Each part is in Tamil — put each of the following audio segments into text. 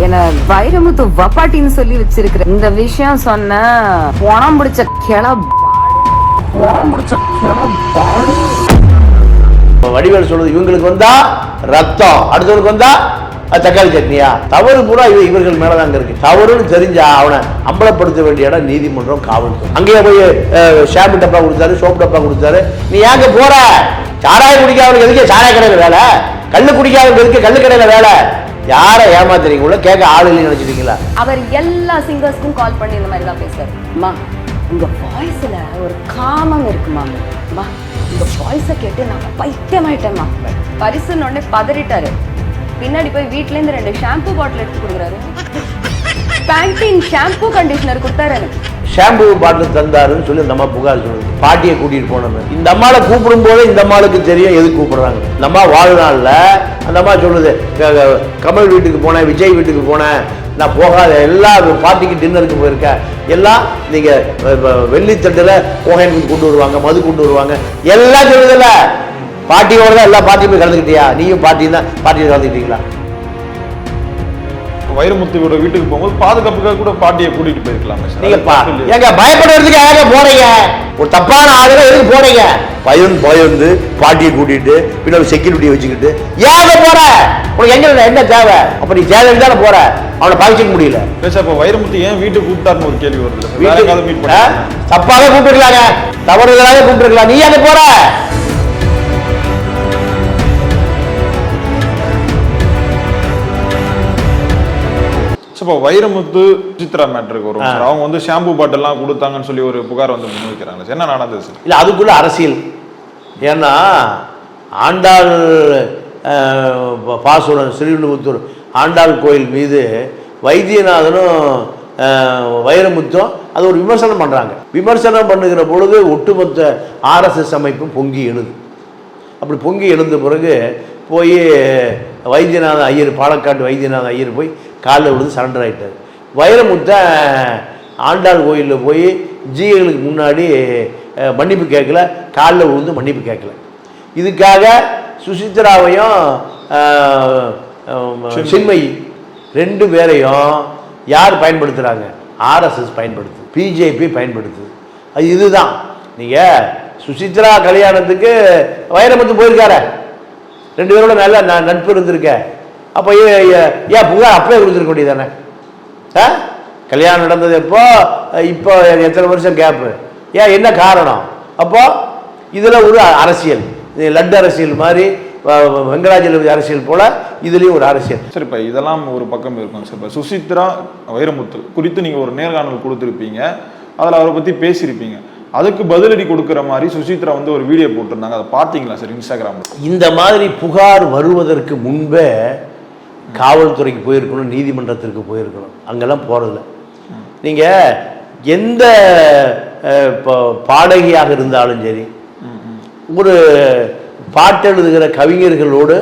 என்ன வைரமுத்து வப்பாட்டின்னு சொல்லி வச்சிருக்கிற இந்த விஷயம் சொன்ன பணம் பிடிச்ச வடிவேல் சொல்றது இவங்களுக்கு வந்தா ரத்தம், அடுத்தவங்களுக்கு வந்தா தக்காளி சட்னியா? தவறு பூரா இவர்கள் மேலதான் இருக்கு. தவறுன்னு தெரிஞ்சா அவனை அம்பலப்படுத்த வேண்டிய இடம் நீதிமன்றம், காவல்துறை. அங்கேயே போய் ஷாம்பு டப்பா கொடுத்தாரு, சோப்பு டப்பா கொடுத்தாரு. நீ ஏங்க போற? சாராயம் குடிக்காதவனுக்கு எதுக்கு சாராய கடையில வேலை? கல்லு குடிக்காதவனுக்கு எதுக்கு கல்லு கடையில வேலை? யாரை ஏமாத்துறீங்களோ கேட்க ஆள் இல்லைன்னு நினைச்சிட்டீங்களா? அவர் எல்லா சிங்கர்ஸ்க்கும் கால் பண்ணி இந்த மாதிரி தான் பேசுறாரு. அம்மா உங்க வாய்ஸ்ல ஒரு காமம் இருக்குமா, உங்க வாய்ஸை கேட்டு நான் பைத்தியமாயிட்டேம்மா. பரிசுன்னு உடனே பதறிட்டாரு. பின்னாடி போய் வீட்ல இருந்து 2 ஷாம்பு பாட்டில் எடுத்து கொடுக்குறாரு. பேண்டீன் ஷாம்பு கண்டிஷனர் கொடுத்தாரு. எனக்கு ஷாம்பு பாட்டில் தந்தாருன்னு சொல்லி அந்த அம்மா புகார் சொல்லுது. பாட்டியை கூட்டிட்டு போனோம். இந்த அம்மாவை கூப்பிடும் போதே இந்த அம்மாவுக்கு தெரியும் எது கூப்பிடுறாங்க. இந்த அம்மா வாழ்நாள்ல அந்த அம்மா சொல்லுது, கமல் வீட்டுக்கு போனேன், விஜய் வீட்டுக்கு போனேன், நான் போகாத எல்லா பார்ட்டிக்கு டின்னருக்கு போயிருக்கேன், எல்லாம் நீங்க வெள்ளித்தட்டுல கோகைன் கொண்டு வருவாங்க, மது கொண்டு வருவாங்க, எல்லாம் சொல்லுதில்ல. பாட்டியோட தான் எல்லா பார்ட்டியும் போய் கலந்துக்கிட்டியா? நீயும் பார்ட்டியும் தான் பார்ட்டியில் கலந்துக்கிட்டீங்களா? வைரமுத்துவோட வீட்டுக்கு போகும்போது பாதுகாப்புக்காக கூட பாட்டியை கூட்டிட்டு போயிருக்கலாம். நீங்க ஏங்க பயப்படுறதுக்கு யாராக போறீங்க? ஒரு தப்பான ஆளுங்க எதுக்கு போறீங்க? பயந்து பாட்டியை கூட்டிட்டு பின்னாடி செக்யூரிட்டியை வச்சுக்கிட்டு ஏங்க போற? உனக்கு எங்க என்ன தேவை? அப்ப நீ தேவை தானே போற, அவனை பாதிக்க முடியல. அப்ப வைரமுத்து ஏன் வீட்டுக்கு கூப்பிட்டாருன்னு ஒரு கேள்வி வருது. தப்பாவே கூப்பிட்டுருக்காங்க, தவறுதலாவே கூப்பிட்டுருக்கலாம். நீ அங்க போற? வைரமுத்து சுசித்ரா மேட்டருக்கு வரும். அவங்க வந்து ஷாம்பு பாட்டில் எல்லாம் கொடுத்தாங்கன்னு சொல்லி ஒரு புகார் வந்து முன்வைக்கிறாங்க. என்ன நடந்தது? இல்ல அதுக்குள்ள அரசியல். ஏன்னா ஆண்டாள் பாசுரம் ஸ்ரீவில்லிபுத்தூர் ஆண்டாள் கோயில் மீது வைத்தியநாதனும் வைரமுத்தும் அது ஒரு விமர்சனம் பண்றாங்க. விமர்சனம் பண்ணுகிற பொழுது ஒட்டுமொத்த RSS அமைப்பும் பொங்கி எழுது. அப்படி பொங்கி எழுந்த பிறகு போய் வைத்தியநாத ஐயர், பாலக்காட்டு வைத்தியநாத ஐயர் போய் காலில் விழுந்து சரண்டர் ஆகிட்டார். வைரமுத்த ஆண்டாள் கோயிலில் போய் ஜிகளுக்கு முன்னாடி மன்னிப்பு கேட்கல, காலில் விழுந்து மன்னிப்பு கேட்கல. இதுக்காக சுசித்ராவையும் சின்மயி 2 பேரையும் யார் பயன்படுத்துகிறாங்க? RSS பயன்படுத்து, பிஜேபி பயன்படுத்துது. அது இதுதான். நீங்கள் சுசித்ரா கல்யாணத்துக்கு வைரமுத்து போயிருக்காரு, 2 பேரோட நல்ல நட்பு இருந்திருக்க. அப்போ ஏன் புகார் அப்பவே கொடுத்துருக்க வேண்டியதானே? கல்யாணம் நடந்தது எப்போ, இப்போ எத்தனை வருஷம் கேப்பு, ஏன் என்ன காரணம்? அப்போ இதில் ஒரு அரசியல், லட்டு அரசியல் மாதிரி, வெங்கடாஜலபதி அரசியல் போல இதுலேயும் ஒரு அரசியல். சரி, இப்போ இதெல்லாம் ஒரு பக்கம் இருக்கும். சார், இப்போ சுசித்ரா வைரமுத்து குறித்து நீங்கள் ஒரு நேர்காணல் கொடுத்துருப்பீங்க, அதில் அவரை பற்றி பேசியிருப்பீங்க. அதுக்கு பதிலடி கொடுக்குற மாதிரி சுசித்ரா வந்து ஒரு வீடியோ போட்டிருந்தாங்க, அதை பார்த்தீங்களா சார் இன்ஸ்டாகிராமில்? இந்த மாதிரி புகார் வருவதற்கு முன்பே காவல்துறைக்கு போயிருக்கணும், நீதிமன்றத்திற்கு போயிருக்கணும். அங்கெல்லாம் போகிறதில்ல. நீங்கள் எந்த பாடகியாக இருந்தாலும் சரி, ஒரு பாட்டெழுதுகிற கவிஞர்களோடு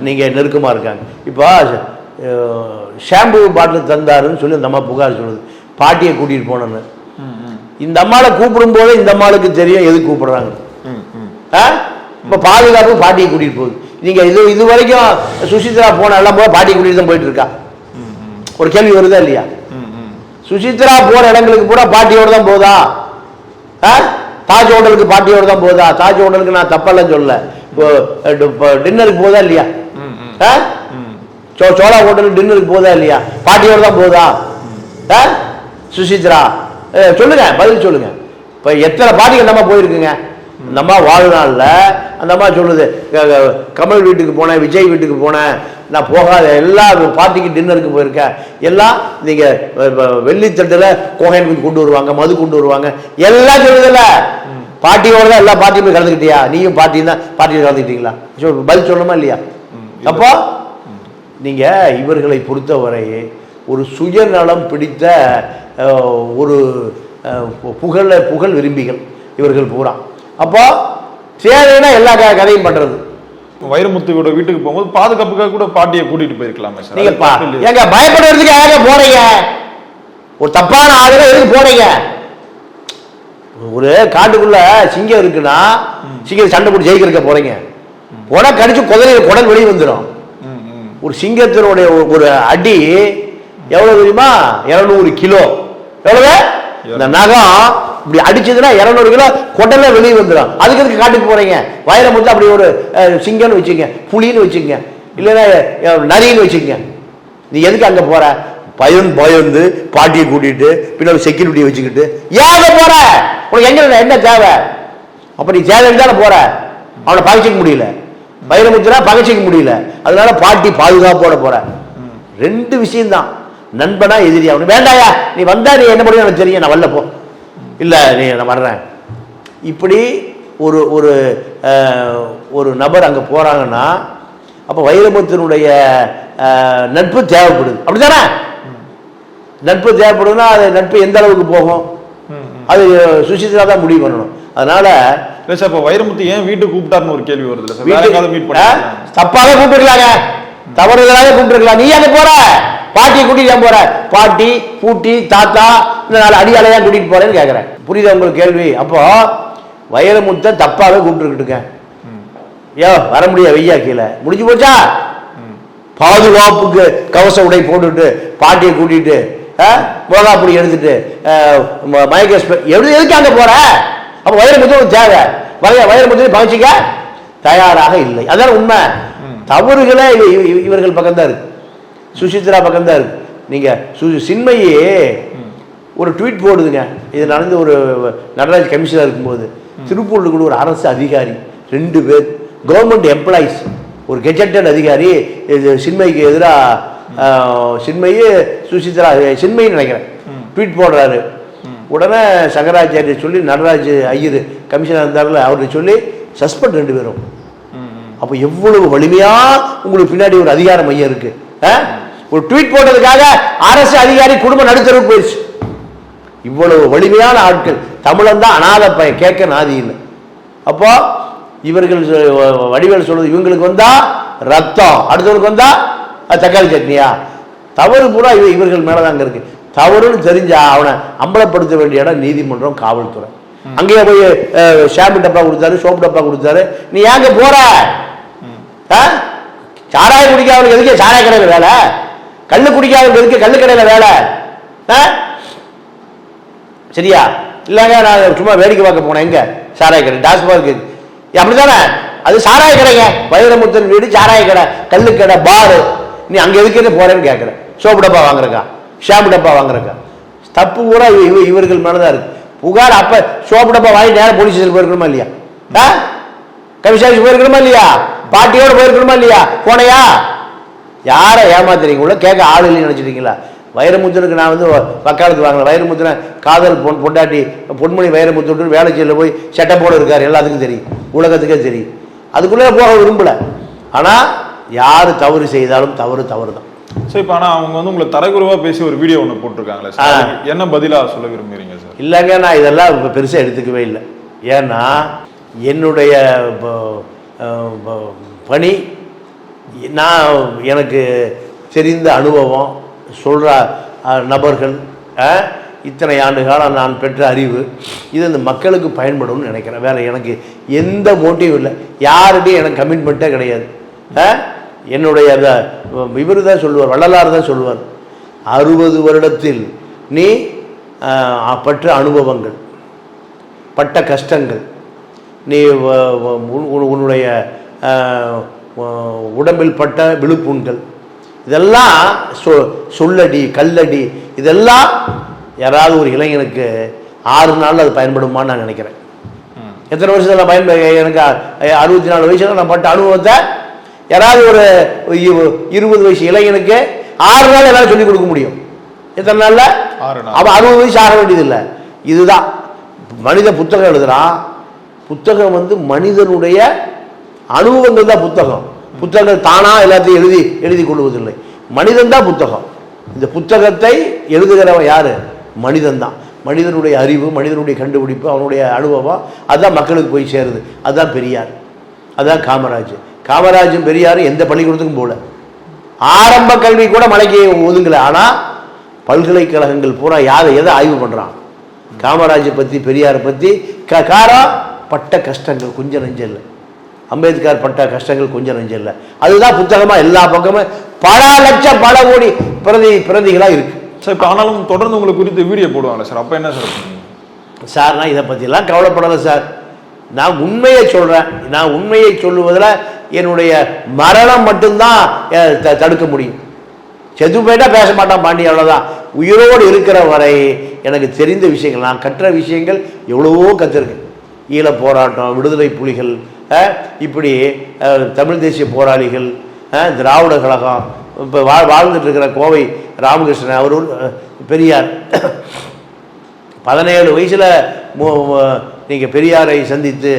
நீங்கள் நெருக்கமாக இருக்காங்க. இப்போ ஷாம்பு பாட்டில் தந்தாருன்னு சொல்லி அந்த அம்மா புகார் சொல்லுது. பாட்டியை கூட்டிகிட்டு போனோன்னு இந்த அம்மாவை கூப்பிடும் போதே இந்த அம்மாவுக்கு தெரியும் எது கூப்பிடுறாங்க. இப்போ பாதுகாப்பு பாட்டியை கூட்டிகிட்டு போகுது. நீங்கள் இது வரைக்கும் சுசித்ரா போன எல்லாம் போக பாட்டியை கூட்டிகிட்டு தான் போயிட்டு இருக்கா? ஒரு கேள்வி வருதா இல்லையா? சுசித்ரா போகிற இடங்களுக்கு பூரா பாட்டியோடு தான் போதா? தாஜ் ஹோட்டலுக்கு பாட்டியோடு தான் போதா? தாஜ் ஹோட்டலுக்கு நான் தப்பெல்லாம் சொல்லல. இப்போ டின்னருக்கு போதா இல்லையா? சோழா ஹோட்டலுக்கு டின்னருக்கு போதா இல்லையா? பாட்டியோடு தான் போதா சுசித்ரா? சொல்லுங்க, பதில் சொல்லுங்க. இப்போ எத்தனை பாட்டிக்கு அந்த அம்மா போயிருக்குங்க? அந்த அம்மா வாழ்நாளில் அந்த அம்மா சொல்லுது, கமல் வீட்டுக்கு போனேன், விஜய் வீட்டுக்கு போனேன், நான் போகாத எல்லா பார்ட்டிக்கு டின்னருக்கு போயிருக்கேன், எல்லாம் நீங்கள் வெள்ளித்தட்டில் கோகைன் கொண்டு வருவாங்க, மது கொண்டு வருவாங்க, எல்லாம் சொல்லுதில்ல. பாட்டியோட தான் எல்லா பார்ட்டியும் போய் கலந்துக்கிட்டியா? நீயும் பார்ட்டியும் தான் பார்ட்டியில் கலந்துக்கிட்டீங்களா? பதில் சொல்லணுமா இல்லையா? அப்போ நீங்கள் இவர்களை பொறுத்தவரை ஒரு சுயநலம் பிடித்த ஒரு புகழ் விரும்பிகள் இவர்கள் பூரா. அப்போ தேவைன்னா எல்லா கதையும் பண்றது. வைரமுத்துவோட வீட்டுக்கு போகும்போது பாதுகாப்புக்காக கூட பாட்டியை கூட்டிட்டு போயிருக்கலாமே சார். நீங்க ஏங்க பயப்படுறதுக்கு யாராக போறீங்க? ஒரு தப்பான ஆளுங்க எதுக்கு போறீங்க? ஒரு காட்டுக்குள்ள சிங்கம் இருக்குன்னா சிங்கம் சண்டை போட்டு ஜெயிக்கிறக்க போறீங்க. உடனே கடிச்சு குடல் வெளியே வந்துடும். ஒரு சிங்கத்தினுடைய ஒரு அடி எவ்வளவு தெரியுமா? 200 கிலோ. எவ்வளவு? இந்த நகம் இப்படி அடிச்சதுன்னா 200 கிலோ கொட்டல வெளியே வந்துடும். அதுக்கு எதுக்கு காட்டுக்கு போறீங்க? வைரமுத்து அப்படி ஒரு சிங்கம்னு வச்சுங்க, புலின்னு வச்சுங்க, இல்லைன்னா நரின்னு வச்சுங்க. நீ எதுக்கு அங்க போற? பயந்து பாட்டியை கூட்டிட்டு பின்னாடி செக்யூரிட்டியை வச்சுக்கிட்டு ஏன் போற? உனக்கு எங்க என்ன தேவை? அப்ப நீ தேவைன்னு தானே போற. அவனை பகைச்சிக்க முடியல, வைரமுத்துனா பகைச்சிக்க முடியல, அதனால பாட்டி பாதுகாப்போட போற. 2 விஷயம்தான், நண்பனா எதிரியா. அவனு வேண்டாயா, நீ வந்தா நீ என்ன பண்ணுவ எனக்கு தெரியும், நான் வரல போ, இல்ல நீ நான் வர்றேன். இப்படி ஒரு ஒரு ஒரு நபர் அங்க போறாங்கன்னா அப்ப வைரமுத்தினுடைய நட்பு தேவைப்படுது. அப்படித்தானே? நட்பு தேவைப்படுதுன்னா அது நட்பு எந்த அளவுக்கு போகும் அது சுசித்ரா தான் முடிவு பண்ணணும். அதனால இப்ப வைரமுத்து ஏன் வீட்டுக்கு கூப்பிட்டாருன்னு ஒரு கேள்வி வருது. தப்பாவே கூப்பிட்டுருக்கலாங்க, தவறுதலாக கூப்பிட்டுருக்கலாம். நீ அங்க போற, பாட்டியை கூட்டிட்டு ஏன் போற? பாட்டி பூட்டி தாத்தா இந்த 4 அடியாலையா கூட்டிட்டு போறேன்னு கேட்கறேன். புரியுதா உங்களுக்கு கேள்வி? அப்போ வைரமுத்த தப்பாவே கூப்பிட்டுருக்கிட்டுங்க. ஏ வர முடியாது, வெய்யா கீழே முடிஞ்சு போச்சா? பாதுகாப்புக்கு கவச உடை போட்டுட்டு பாட்டியை கூட்டிட்டு மோகாப்படி எடுத்துட்டு எதுக்கு அங்க போற? அப்ப வைரமுத்து தேவை, வைரமுத்து பகிச்சிக்க தயாராக இல்லை. அதான் உண்மை. தவறுகளே இவர்கள் பக்கம்தான் இருக்கு, சுசித்ரா பக்கம்தான் இருக்கு. நீங்க சின்மையே ஒரு ட்வீட் போடுதுங்க. இது நடந்து ஒரு நடராஜ் கமிஷனர் இருக்கும்போது திருப்பூர்ல கூட ஒரு அரசு அதிகாரி 2 பேர் கவர்மெண்ட் எம்ப்ளாயிஸ், ஒரு கெஜெட்டட் அதிகாரி சின்மைக்கு எதிராக, சின்மையே சுசித்ரா சின்மைன்னு நினைக்கிறேன், ட்வீட் போடுறாரு. உடனே சங்கராச்சாரிய சொல்லி நடராஜ் ஐயர் கமிஷனர் இருந்தார்ல, அவர்கிட்ட சொல்லி சஸ்பெண்ட் 2 பேரும். அப்போ எவ்வளவு வலிமையா உங்களுக்கு பின்னாடி ஒரு அதிகார மையம் இருக்கு. ஒரு ட்வீட் போட்டதுக்காக அரசு அதிகாரி குடும்பம் நடுத்தரவுக்கு போயிடுச்சு. இவ்வளவு வலிமையான ஆட்கள். தமிழன் தான் அநாத பையன், கேட்க நாதி இல்லை. அப்போ இவர்கள் வடிவேல் சொல்றது, இவங்களுக்கு வந்தா ரத்தம், அடுத்தவங்களுக்கு வந்தா தக்காளி சட்னியா? தவறு பூரா இவர்கள் மேலதாங்க இருக்கு. தவறுன்னு தெரிஞ்சா அவனை அம்பலப்படுத்த வேண்டிய இடம் நீதிமன்றம், காவல்துறை. அங்கேயே போய் ஷாம்பு டப்பா கொடுத்தாரு, சோப்பு டப்பா கொடுத்தாரு. நீ ஏங்க போற? சாராயம் குடிக்காதவனுக்கு எதுக்கு சாராய கடையில வேலை? கல்லு குடிக்காதவனுக்கு எதுக்கு கல்லு கடையில வேலை? சரியா? இல்லைங்க நான் சும்மா வேடிக்கை பார்க்க போனேன். எங்க சாராய கடை? டாஸ்மார்க். அப்படித்தானே? அது சாராய கடைங்க. வைரமுத்தன் வீடு சாராய கடை, கல்லு கடை, பாரு. நீ அங்க எதுக்கு போறேன்னு கேட்கிற? சோப்பு டப்பா வாங்குறக்கா, ஷாம்பு டப்பா வாங்குறக்கா? தப்பு பூரா இவர்கள் மேலதான் இருக்கு. புகார் அப்ப சோப்பு டப்பா வாங்கி நேரம் போலீஸ் ஸ்டேஷன் போயிருக்கணுமா இல்லையா? கமிஷனருக்கு போயிருக்கணுமா இல்லையா? பாட்டியோட போயிருக்கணுமா இல்லையா? போனையா? யாரை ஏமாத்துறீங்க? உள்ள கேட்க ஆள் இல்லைன்னு நினைச்சிட்டீங்களா? வைரமுத்தனுக்கு நான் வக்காலத்து வாங்கல. வைரமுத்தனை காதல் பொண்டாட்டி பொன்மணி வைரமுத்து வேலை செய்யல போய் செட்டப்போட இருக்காரு, எல்லாத்துக்கும் தெரியும், உலகத்துக்கே தெரியும். அதுக்குள்ளே போக விரும்பல. ஆனா யாரு தவறு செய்தாலும் தவறு தான். சரி, இப்போ ஆனால் அவங்க உங்களை தரக்குறைவா பேசி ஒரு வீடியோ ஒன்று போட்டிருக்காங்களே சார், என்ன பதிலாக சொல்ல விரும்புகிறீங்க சார்? இல்லைங்க, நான் இதெல்லாம் இப்போ பெருசாக எடுத்துக்கவே இல்லை. ஏன்னா என்னுடைய பணி, நான் எனக்கு தெரிந்த அனுபவம், சொல்கிற நபர்கள், இத்தனை ஆண்டு காலம் நான் பெற்ற அறிவு, இது இந்த மக்களுக்கு பயன்படும்னு நினைக்கிறேன். வேற எனக்கு எந்த மோட்டிவ் இல்லை, யாருடையும் எனக்கு கமிட்மெண்ட்டே கிடையாது. என்னுடைய இவர் தான் சொல்லுவார், வள்ளலார் தான் சொல்லுவார், 60 வருடத்தில் நீ பற்ற அனுபவங்கள், பட்ட கஷ்டங்கள், நீ உன்னுடைய உடம்பில் பட்ட விழுப்புண்கள், இதெல்லாம் சொல்லடி கல்லடி, இதெல்லாம் யாராவது ஒரு இளைஞனுக்கு 6 நாள் அது பயன்படுமான்னு நான் நினைக்கிறேன். எத்தனை வருஷத்தில் நான் எனக்கு 64 வயசுல நான் பட்ட அனுபவத்தை யாராவது ஒரு 20 வயசு இளைஞனுக்கு 6 நாள் எல்லாரும் சொல்லிக் கொடுக்க முடியும். எத்தனை நாள்ல? அவன் 60 வயசு ஆக வேண்டியதில்லை. இதுதான் மனித புத்தகம் எழுதுறான். புத்தகம் மனிதனுடைய அனுபவங்கள் தான் புத்தகம். புத்தகங்கள் தானா எல்லாத்தையும் எழுதி கொள்வதில்லை. மனிதன் தான் புத்தகம். இந்த புத்தகத்தை எழுதுகிறவன் யாரு? மனிதன் தான். மனிதனுடைய அறிவு, மனிதனுடைய கண்டுபிடிப்பு, அவனுடைய அனுபவம், அதுதான் மக்களுக்கு போய் சேருது. அதுதான் பெரியார், அதுதான் காமராஜ். காமராஜும் பெரியாரும் எந்த பள்ளிக்கூடத்துக்கும் போல, ஆரம்ப கல்வி கூட மலைக்கு ஒதுங்கல. ஆனா பல்கலைக்கழகங்கள் பூரா எதை ஆய்வு பண்றான்? காமராஜை பத்தி, பெரியாரை பத்தி. காரம் பட்ட கஷ்டங்கள் கொஞ்சம் நெஞ்சம் இல்லை. அம்பேத்கர் பட்ட கஷ்டங்கள் கொஞ்சம் நெஞ்சம் இல்லை. அதுதான் புத்தகமா எல்லா பக்கமும் பல லட்சம் பல கோடி பிரதிகளாக இருக்கு சார். இப்போ ஆனாலும் தொடர்ந்து உங்களை குறித்து வீடியோ போடுவாங்களே சார், அப்போ என்ன சார் பண்ணுவீங்க? சார் நான் இதை பற்றிலாம் கவலைப்படலை சார். நான் உண்மையை சொல்கிறேன். நான் உண்மையை சொல்லுவதில் என்னுடைய மரணம் மட்டும்தான் தடுக்க முடியும். செத்து போயிட்டா பேச மாட்டான் பாண்டி, அவ்வளோதான். உயிரோடு இருக்கிற வரை எனக்கு தெரிந்த விஷயங்கள், நான் கற்ற விஷயங்கள் எவ்வளவோ கற்றுருக்கேன். ஈழ போராட்டம், விடுதலை புலிகள், இப்படி தமிழ் தேசிய போராளிகள், திராவிட கழகம், இப்போ வாழ்ந்துட்டு இருக்கிற கோவை ராமகிருஷ்ணன், அவர் பெரியார். 17 வயசில் நீங்கள் பெரியாரை சந்தித்து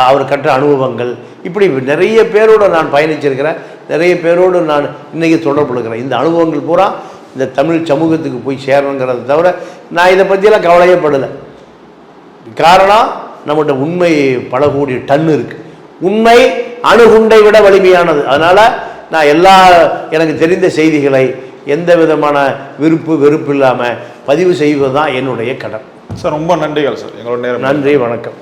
அவர் கற்ற அனுபவங்கள், இப்படி நிறைய பேரோடு நான் பயணிச்சிருக்கிறேன். நிறைய பேரோடு நான் இன்றைக்கி தொடர்புடுக்கிறேன். இந்த அனுபவங்கள் பூரா இந்த தமிழ் சமூகத்துக்கு போய் சேரணுங்கிறத தவிர நான் இதை பற்றியெல்லாம் கவலையே படலை. காரணம், நம்மகிட்ட உண்மை பல கோடி டன் இருக்குது. உண்மை அணுகுண்டை விட வலிமையானது. அதனால் நான் எனக்கு தெரிந்த செய்திகளை எந்த விதமான வெறுப்பு இல்லாமல் பதிவு செய்வது தான் என்னுடைய கடன். சார் ரொம்ப நன்றிகள் சார், எங்களோட நேரம். நன்றி, வணக்கம்.